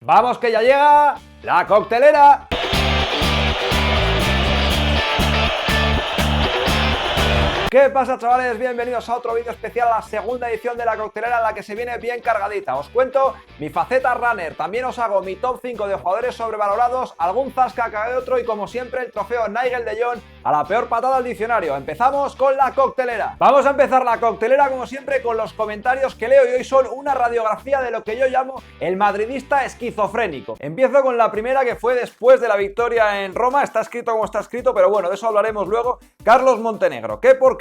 ¡Vamos que ya llega la coctelera! ¿Qué pasa, chavales? Bienvenidos a otro vídeo especial, a la segunda edición de la coctelera, en la que se viene bien cargadita. Os cuento mi faceta runner, también os hago mi top 5 de jugadores sobrevalorados, algún zasca que de otro y, como siempre, el trofeo Nigel de Jong a la peor patada al diccionario. Empezamos con la coctelera. Vamos a empezar la coctelera, como siempre, con los comentarios que leo, y hoy son una radiografía de lo que yo llamo el madridista esquizofrénico. Empiezo con la primera, que fue después de la victoria en Roma. Está escrito como está escrito, pero bueno, de eso hablaremos luego. Carlos Montenegro: ¿qué porquería?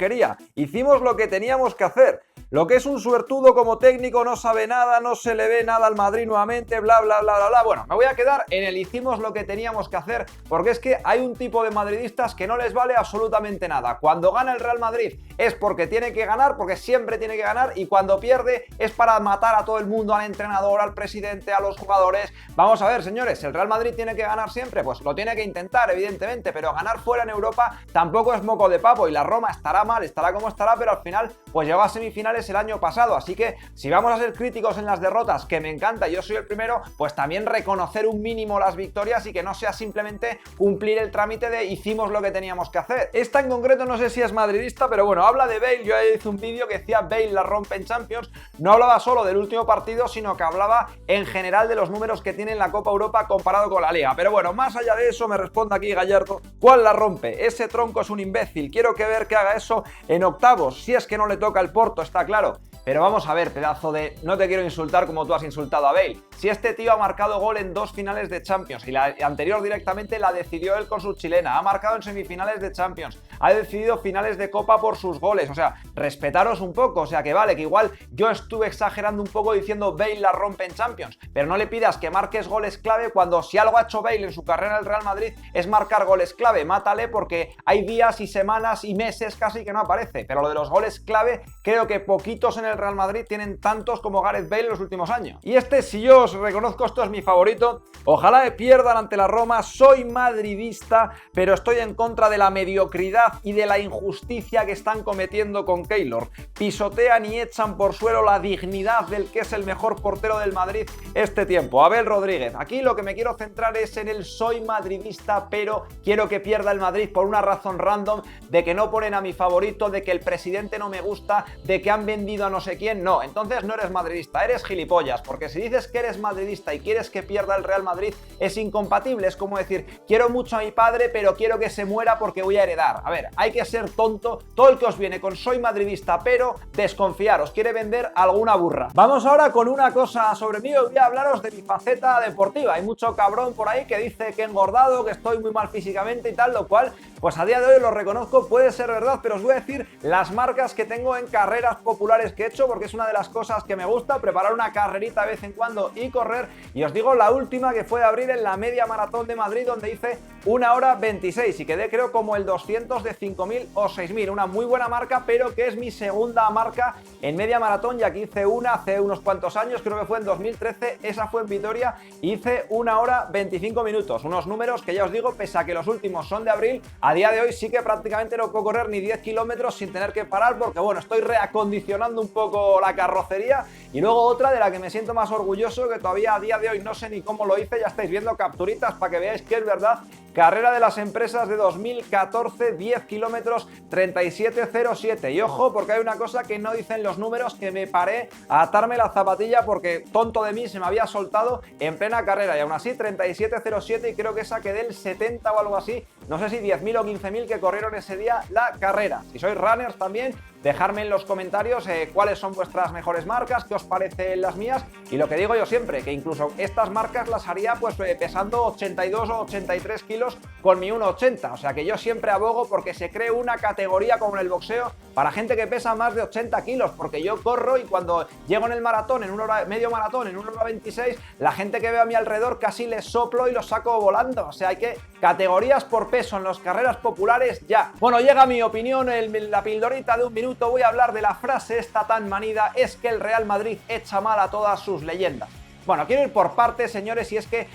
Hicimos lo que teníamos que hacer. Lo que es un suertudo como técnico, no sabe nada, no se le ve nada al Madrid nuevamente, bla, bla, bla, bla, bla. Bueno, me voy a quedar en el hicimos lo que teníamos que hacer, porque es que hay un tipo de madridistas que no les vale absolutamente nada. Cuando gana el Real Madrid es porque tiene que ganar, porque siempre tiene que ganar, y cuando pierde es para matar a todo el mundo, al entrenador, al presidente, a los jugadores. Vamos a ver, señores, ¿el Real Madrid tiene que ganar siempre? Pues lo tiene que intentar, evidentemente, pero ganar fuera en Europa tampoco es moco de pavo, y la Roma estará mal, estará como estará, pero al final pues llegó a semifinales el año pasado. Así que si vamos a ser críticos en las derrotas, que me encanta, yo soy el primero, pues también reconocer un mínimo las victorias y que no sea simplemente cumplir el trámite de hicimos lo que teníamos que hacer. Esta en concreto no sé si es madridista, pero bueno, habla de Bale. Yo hice un vídeo que decía Bale la rompe en Champions. No hablaba solo del último partido, sino que hablaba en general de los números que tiene en la Copa Europa comparado con la Liga. Pero bueno, más allá de eso, me responde aquí Gallardo: ¿cuál la rompe? Ese tronco es un imbécil, quiero ver que haga eso en octavos, si es que no le toca el Porto, está claro. Pero vamos a ver, pedazo de... No te quiero insultar como tú has insultado a Bale. Si este tío ha marcado gol en 2 finales de Champions, y la anterior directamente la decidió él con su chilena, ha marcado en semifinales de Champions, ha decidido finales de Copa por sus goles, o sea, respetaros un poco. O sea, que vale, que igual yo estuve exagerando un poco diciendo Bale la rompe en Champions, pero no le pidas que marques goles clave cuando, si algo ha hecho Bale en su carrera en el Real Madrid es marcar goles clave. Mátale, porque hay días y semanas y meses casi que no aparece, pero lo de los goles clave creo que poquitos en el Real Madrid tienen tantos como Gareth Bale en los últimos años. Y este, si yo os reconozco, esto es mi favorito. Ojalá pierdan ante la Roma. Soy madridista, pero estoy en contra de la mediocridad y de la injusticia que están cometiendo con Keylor. Pisotean y echan por suelo la dignidad del que es el mejor portero del Madrid este tiempo, Abel Rodríguez. Aquí lo que me quiero centrar es en el soy madridista, pero quiero que pierda el Madrid por una razón random, de que no ponen a mi favorito, de que el presidente no me gusta, de que han vendido a no sé quién. No, entonces no eres madridista, eres gilipollas, porque si dices que eres madridista y quieres que pierda el Real Madrid es incompatible. Es como decir, quiero mucho a mi padre, pero quiero que se muera porque voy a heredar. A ver, hay que ser tonto. Todo el que os viene con soy madridista, pero desconfiar, os quiere vender alguna burra. Vamos ahora con una cosa sobre mí. Os voy a hablaros de mi faceta deportiva. Hay mucho cabrón por ahí que dice que he engordado, que estoy muy mal físicamente y tal, lo cual, pues a día de hoy lo reconozco, puede ser verdad, pero os voy a decir las marcas que tengo en carreras populares que he hecho, porque es una de las cosas que me gusta, preparar una carrerita de vez en cuando y correr. Y os digo la última, que fue de abril en la media maratón de Madrid, donde hice 1 hora 26 y quedé, creo, como el 200 de 5.000 o 6.000. Una muy buena marca, pero que es mi segunda marca en media maratón, ya que hice una hace unos cuantos años, creo que fue en 2013, esa fue en Vitoria, hice 1 hora 25 minutos. Unos números que ya os digo, pese a que los últimos son de abril, a día de hoy sí que prácticamente no puedo correr ni 10 kilómetros sin tener que parar, porque bueno, estoy reacondicionando un poco la carrocería. Y luego otra de la que me siento más orgulloso, que todavía a día de hoy no sé ni cómo lo hice, ya estáis viendo capturitas para que veáis que es verdad. Carrera de las empresas de 2014, 10 kilómetros, 37:07. Y ojo, porque hay una cosa que no dicen los números, que me paré a atarme la zapatilla porque tonto de mí se me había soltado en plena carrera, y aún así 37:07, y creo que esa quedé el 70 o algo así. No sé si 10.000 o 15.000 que corrieron ese día la carrera. Si sois runners también, dejadme en los comentarios cuáles son vuestras mejores marcas, qué os parecen las mías, y lo que digo yo siempre, que incluso estas marcas las haría pues pesando 82 o 83 kilos con mi 1,80, o sea que yo siempre abogo porque se cree una categoría como en el boxeo para gente que pesa más de 80 kilos, porque yo corro y cuando llego en el maratón, en 1 hora, medio maratón, en 1 hora 26, la gente que veo a mi alrededor casi les soplo y los saco volando. O sea, hay que categorías por peso en las carreras populares ya. Bueno, llega mi opinión, la pildorita de un minuto. Voy a hablar de la frase esta tan manida: es que el Real Madrid echa mal a todas sus leyendas. Bueno, quiero ir por partes, señores, y es que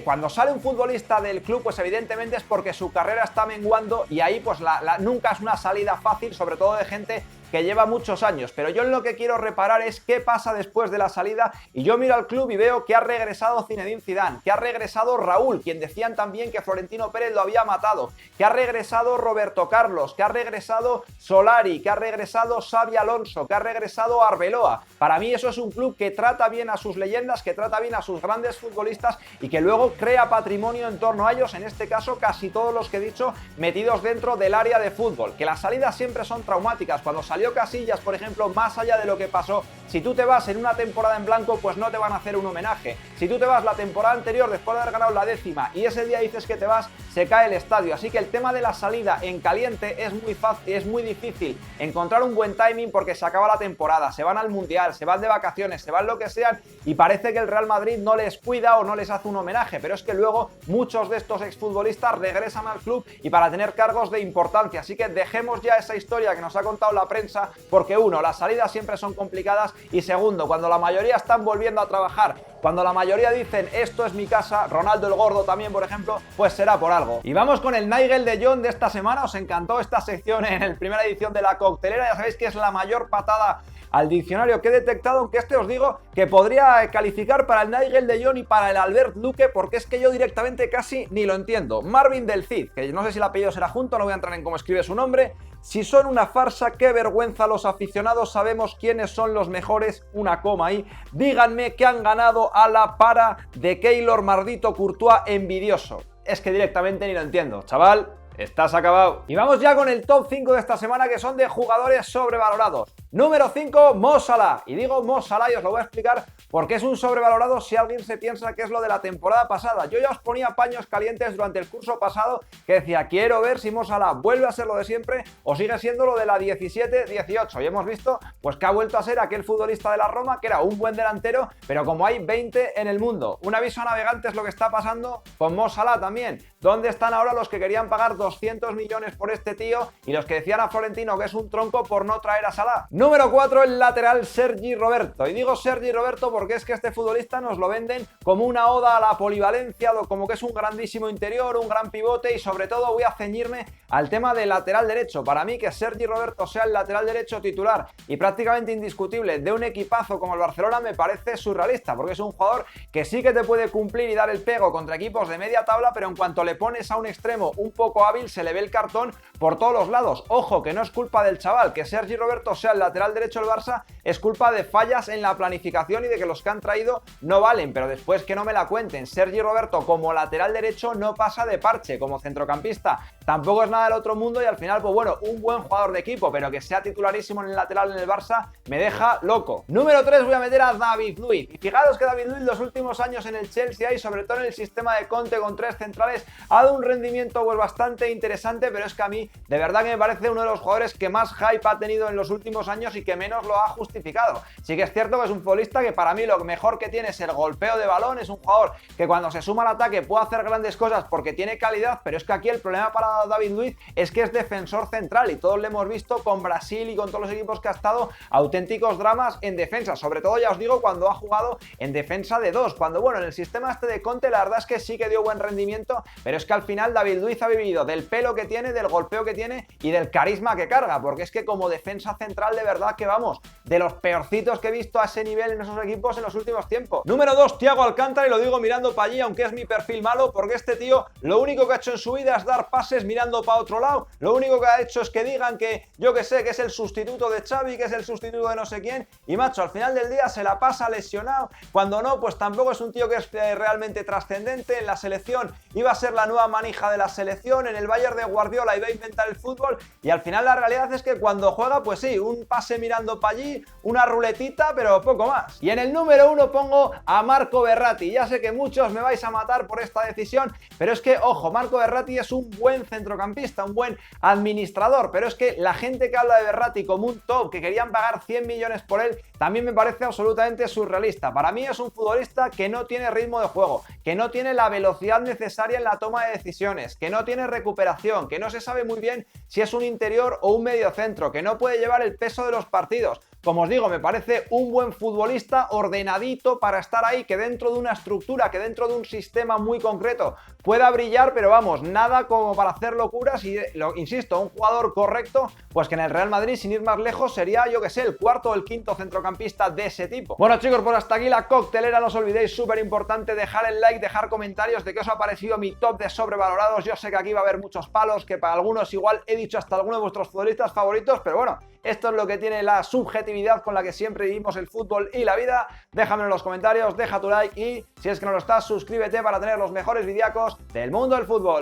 cuando sale un futbolista del club, pues evidentemente es porque su carrera está menguando, y ahí pues nunca es una salida fácil, sobre todo de gente que lleva muchos años, pero yo en lo que quiero reparar es qué pasa después de la salida, y yo miro al club y veo que ha regresado Zinedine Zidane, que ha regresado Raúl, quien decían también que Florentino Pérez lo había matado, que ha regresado Roberto Carlos, que ha regresado Solari, que ha regresado Xabi Alonso, que ha regresado Arbeloa. Para mí eso es un club que trata bien a sus leyendas, que trata bien a sus grandes futbolistas y que luego crea patrimonio en torno a ellos, en este caso casi todos los que he dicho metidos dentro del área de fútbol. Que las salidas siempre son traumáticas. Cuando salió Casillas, por ejemplo, más allá de lo que pasó, si tú te vas en una temporada en blanco, pues no te van a hacer un homenaje. Si tú te vas la temporada anterior después de haber ganado la 10ª y ese día dices que te vas, se cae el estadio. Así que el tema de la salida en caliente es muy fácil, es muy difícil encontrar un buen timing porque se acaba la temporada, se van al Mundial, se van de vacaciones, se van lo que sean y parece que el Real Madrid no les cuida o no les hace un homenaje, pero es que luego muchos de estos exfutbolistas regresan al club y para tener cargos de importancia. Así que dejemos ya esa historia que nos ha contado la prensa, porque uno, las salidas siempre son complicadas y segundo, cuando la mayoría están volviendo a trabajar, cuando la mayoría dicen esto es mi casa, Ronaldo el Gordo también por ejemplo, pues será por algo. Y vamos con el Nigel de Jong de esta semana. Os encantó esta sección en la primera edición de La Coctelera, ya sabéis que es la mayor patada al diccionario que he detectado, aunque os digo que podría calificar para el Nigel de Jong y para el Albert Luque, porque es que yo directamente casi ni lo entiendo. Marvin del Cid, que no sé si el apellido será junto, no voy a entrar en cómo escribe su nombre. Si son una farsa, qué vergüenza, los aficionados sabemos quiénes son los mejores, una coma ahí. Díganme que han ganado a la para de Keylor Mardito Courtois, envidioso. Es que directamente ni lo entiendo, chaval. Estás acabado. Y vamos ya con el top 5 de esta semana, que son de jugadores sobrevalorados. Número 5, Mo Salah. Y digo Mo Salah y os lo voy a explicar porque es un sobrevalorado si alguien se piensa que es lo de la temporada pasada. Yo ya os ponía paños calientes durante el curso pasado que decía, quiero ver si Mo Salah vuelve a ser lo de siempre o sigue siendo lo de la 17-18. Y hemos visto pues que ha vuelto a ser aquel futbolista de la Roma que era un buen delantero, pero como hay 20 en el mundo. Un aviso a navegantes lo que está pasando con Mo Salah también. ¿Dónde están ahora los que querían pagar 200 millones por este tío y los que decían a Florentino que es un tronco por no traer a Salah? Número 4, el lateral Sergi Roberto. Y digo Sergi Roberto porque es que este futbolista nos lo venden como una oda a la polivalencia, como que es un grandísimo interior, un gran pivote, y sobre todo voy a ceñirme al tema del lateral derecho. Para mí que Sergi Roberto sea el lateral derecho titular y prácticamente indiscutible de un equipazo como el Barcelona me parece surrealista, porque es un jugador que sí que te puede cumplir y dar el pego contra equipos de media tabla, pero en cuanto le pones a un extremo un poco hábil se le ve el cartón por todos los lados. Ojo, que no es culpa del chaval, que Sergi Roberto sea el lateral derecho del Barça es culpa de fallas en la planificación y de que los que han traído no valen, pero después que no me la cuenten. Sergi Roberto como lateral derecho no pasa de parche, como centrocampista tampoco es nada del otro mundo y al final pues bueno, un buen jugador de equipo, pero que sea titularísimo en el lateral en el Barça me deja loco. Número 3 voy a meter a David Luiz, y fijaros que David Luiz los últimos años en el Chelsea y sobre todo en el sistema de Conte con 3 centrales ha dado un rendimiento pues bastante interesante, pero es que a mí de verdad que me parece uno de los jugadores que más hype ha tenido en los últimos años y que menos lo ha justificado. Sí que es cierto que es un futbolista que para mí lo mejor que tiene es el golpeo de balón, es un jugador que cuando se suma al ataque puede hacer grandes cosas porque tiene calidad, pero es que aquí el problema para David Luiz es que es defensor central y todos lo hemos visto con Brasil y con todos los equipos que ha estado, auténticos dramas en defensa, sobre todo ya os digo cuando ha jugado en defensa de 2, cuando bueno, en el sistema este de Conte la verdad es que sí que dio buen rendimiento, pero es que al final David Luiz ha vivido del pelo que tiene, del golpeo que tiene y del carisma que carga, porque es que como defensa central de verdad que vamos, de los peorcitos que he visto a ese nivel en esos equipos en los últimos tiempos. Número 2, Thiago Alcántara, y lo digo mirando para allí, aunque es mi perfil malo, porque este tío lo único que ha hecho en su vida es dar pases mirando para otro lado, lo único que ha hecho es que digan que yo que sé, que es el sustituto de Xavi, que es el sustituto de no sé quién, y macho, al final del día se la pasa lesionado, cuando no, pues tampoco es un tío que es realmente trascendente. En la selección iba a ser la nueva manija de la selección, en el Bayern de Guardiola iba a inventar el fútbol, y al final la realidad es que cuando juega, pues sí, un pase mirando para allí, una ruletita, pero poco más. Y en el número 1 pongo a Marco Verratti. Ya sé que muchos me vais a matar por esta decisión, pero es que, ojo, Marco Verratti es un buen centrocampista, un buen administrador, pero es que la gente que habla de Verratti como un top, que querían pagar 100 millones por él, también me parece absolutamente surrealista. Para mí es un futbolista que no tiene ritmo de juego, que no tiene la velocidad necesaria en la toma de decisiones, que no tiene recuperación, que no se sabe muy bien si es un interior o un mediocentro, que no puede llevar el peso de los partidos. Como os digo, me parece un buen futbolista ordenadito para estar ahí, que dentro de una estructura, que dentro de un sistema muy concreto pueda brillar, pero vamos, nada como para hacer locuras y, insisto, un jugador correcto, pues que en el Real Madrid, sin ir más lejos, sería, yo que sé, el cuarto o el quinto centrocampista de ese tipo. Bueno, chicos, pues hasta aquí la coctelera. No os olvidéis, súper importante, dejar el like, dejar comentarios de qué os ha parecido mi top de sobrevalorados. Yo sé que aquí va a haber muchos palos, que para algunos igual he dicho hasta alguno de vuestros futbolistas favoritos, pero bueno, esto es lo que tiene la subjetividad con la que siempre vivimos el fútbol y la vida. Déjamelo en los comentarios, deja tu like y, si es que no lo estás, suscríbete para tener los mejores videacos del mundo del fútbol.